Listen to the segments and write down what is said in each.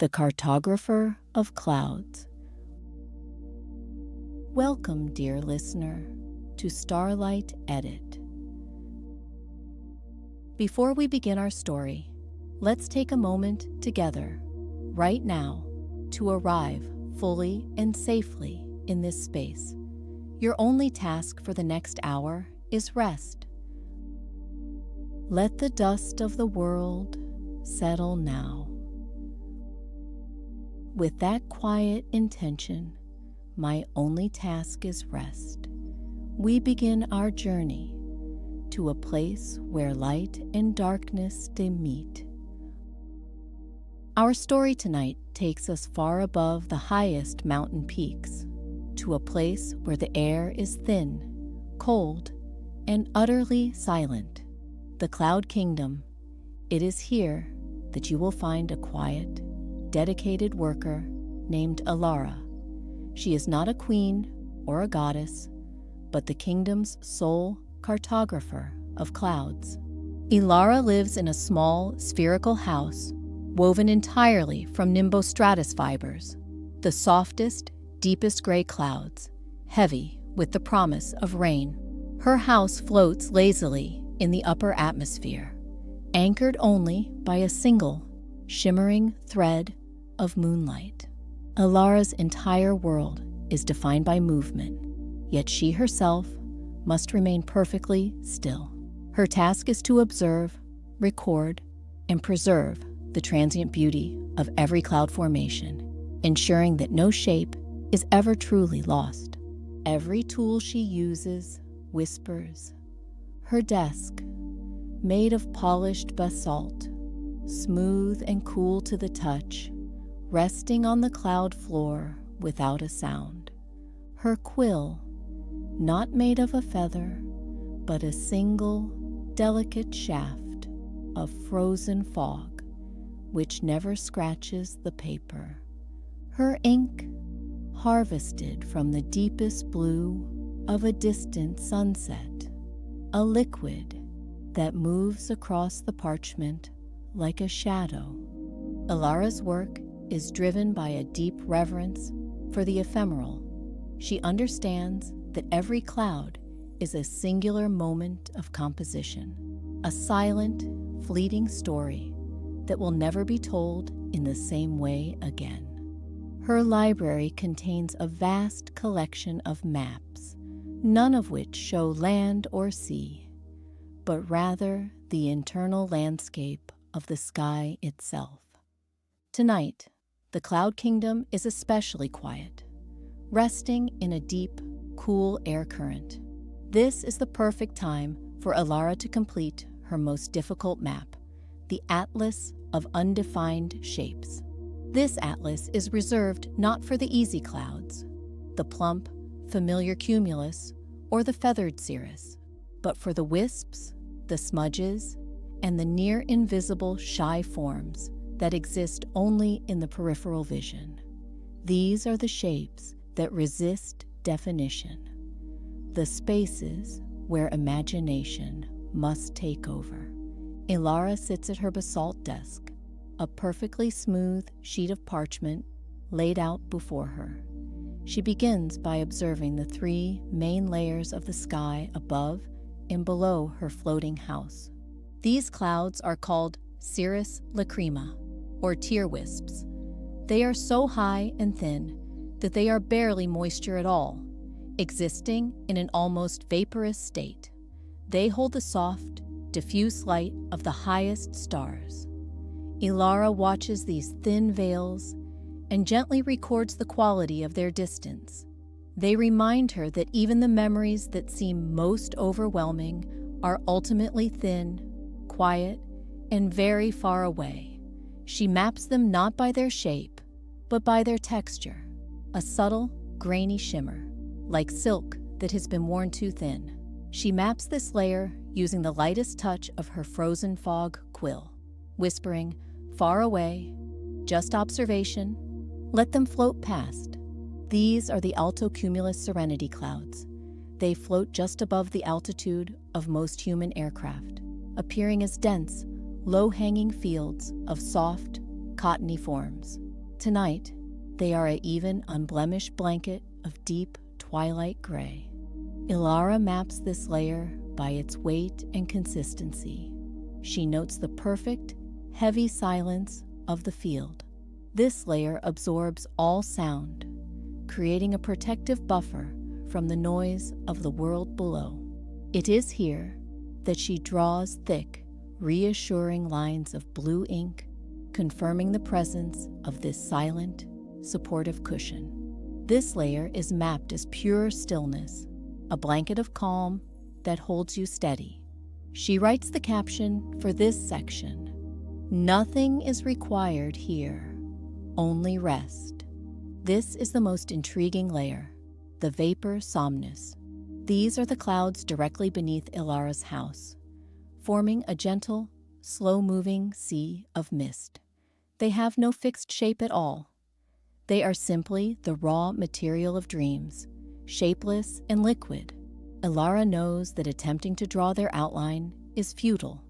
the Cartographer of Clouds. Welcome, dear listener, to Starlight Edit. Before we begin our story, let's take a moment together, right now, to arrive fully and safely in this space. Your only task for the next hour is rest. Let the dust of the world settle now. With that quiet intention, my only task is rest. We begin our journey to a place where light and darkness meet. Our story tonight takes us far above the highest mountain peaks, to a place where the air is thin, cold, and utterly silent. The Cloud Kingdom. It is here that you will find a quiet, dedicated worker named Elara. She is not a queen or a goddess, but the kingdom's sole cartographer of clouds. Elara lives in a small, spherical house woven entirely from nimbostratus fibers, the softest, deepest gray clouds, heavy with the promise of rain. Her house floats lazily in the upper atmosphere, anchored only by a single, shimmering thread of moonlight. Elara's entire world is defined by movement, yet she herself must remain perfectly still. Her task is to observe, record, and preserve the transient beauty of every cloud formation, ensuring that no shape is ever truly lost. Every tool she uses whispers. Her desk, made of polished basalt, smooth and cool to the touch, resting on the cloud floor without a sound. Her quill, not made of a feather, but a single, delicate shaft of frozen fog, which never scratches the paper. Her ink, harvested from the deepest blue of a distant sunset, a liquid that moves across the parchment like a shadow. Elara's work is driven by a deep reverence for the ephemeral. She understands that every cloud is a singular moment of composition, a silent, fleeting story that will never be told in the same way again. Her library contains a vast collection of maps, none of which show land or sea, but rather the internal landscape of the sky itself. Tonight, the Cloud Kingdom is especially quiet, resting in a deep, cool air current. This is the perfect time for Elara to complete her most difficult map, the Atlas of Undefined Shapes. This atlas is reserved not for the easy clouds, the plump, familiar cumulus, or the feathered cirrus, but for the wisps, the smudges, and the near-invisible shy forms that exist only in the peripheral vision. These are the shapes that resist definition, the spaces where imagination must take over. Elara sits at her basalt desk, a perfectly smooth sheet of parchment laid out before her. She begins by observing the three main layers of the sky above and below her floating house. These clouds are called cirrus lacrima, or tear wisps. They are so high and thin that they are barely moisture at all, existing in an almost vaporous state. They hold the soft, diffuse light of the highest stars. Elara watches these thin veils and gently records the quality of their distance. They remind her that even the memories that seem most overwhelming are ultimately thin, quiet, and very far away. She maps them not by their shape, but by their texture, a subtle, grainy shimmer, like silk that has been worn too thin. She maps this layer using the lightest touch of her frozen fog quill, whispering, "Far away, just observation, let them float past." These are the altocumulus serenity clouds. They float just above the altitude of most human aircraft, appearing as dense, low-hanging fields of soft, cottony forms. Tonight, they are an even, unblemished blanket of deep twilight gray. Elara maps this layer by its weight and consistency. She notes the perfect, heavy silence of the field. This layer absorbs all sound, creating a protective buffer from the noise of the world below. It is here that she draws thick, reassuring lines of blue ink, confirming the presence of this silent, supportive cushion. This layer is mapped as pure stillness, a blanket of calm that holds you steady. She writes the caption for this section: "Nothing is required here, only rest." This is the most intriguing layer, the vapor somnus. These are the clouds directly beneath Elara's house, forming a gentle, slow-moving sea of mist. They have no fixed shape at all. They are simply the raw material of dreams, shapeless and liquid. Elara knows that attempting to draw their outline is futile.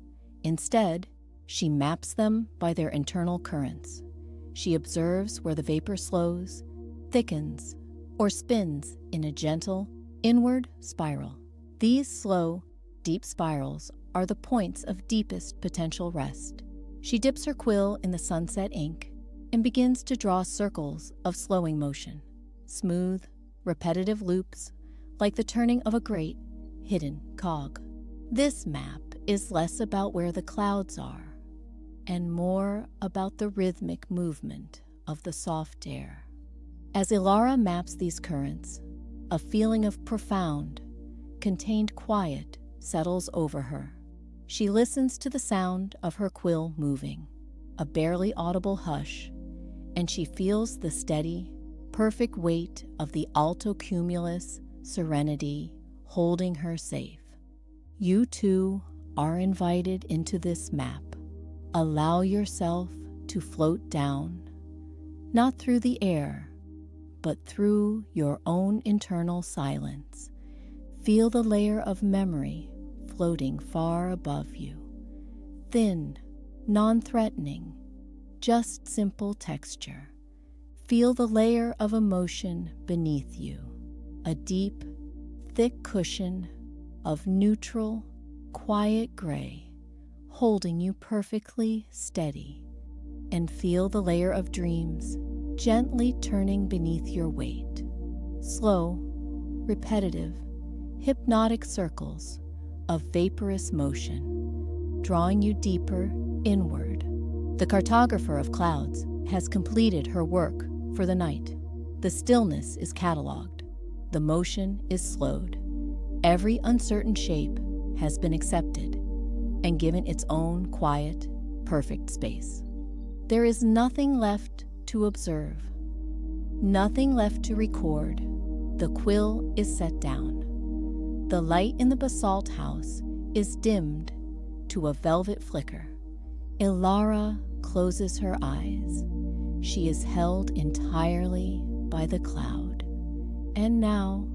Instead, she maps them by their internal currents. She observes where the vapor slows, thickens, or spins in a gentle, inward spiral. These slow, deep spirals are the points of deepest potential rest. She dips her quill in the sunset ink and begins to draw circles of slowing motion, smooth, repetitive loops like the turning of a great, hidden cog. This map is less about where the clouds are and more about the rhythmic movement of the soft air. As Elara maps these currents, a feeling of profound, contained quiet settles over her. She listens to the sound of her quill moving, a barely audible hush, and she feels the steady, perfect weight of the alto cumulus serenity holding her safe. You too are invited into this map. Allow yourself to float down, not through the air, but through your own internal silence. Feel the layer of memory floating far above you. Thin, non-threatening, just simple texture. Feel the layer of emotion beneath you, a deep, thick cushion of neutral, quiet gray, holding you perfectly steady. And feel the layer of dreams gently turning beneath your weight. Slow, repetitive, hypnotic circles of vaporous motion, drawing you deeper inward. The Cartographer of Clouds has completed her work for the night. The stillness is cataloged. The motion is slowed. Every uncertain shape has been accepted and given its own quiet, perfect space. There is nothing left to observe, nothing left to record. The quill is set down. The light in the basalt house is dimmed to a velvet flicker. Elara closes her eyes. She is held entirely by the cloud. And now,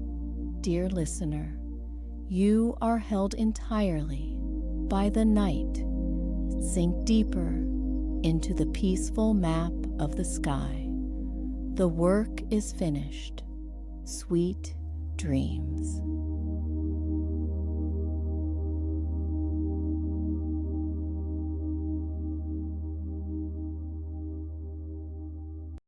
dear listener, you are held entirely by the night. Sink deeper into the peaceful map of the sky. The work is finished. Sweet dreams.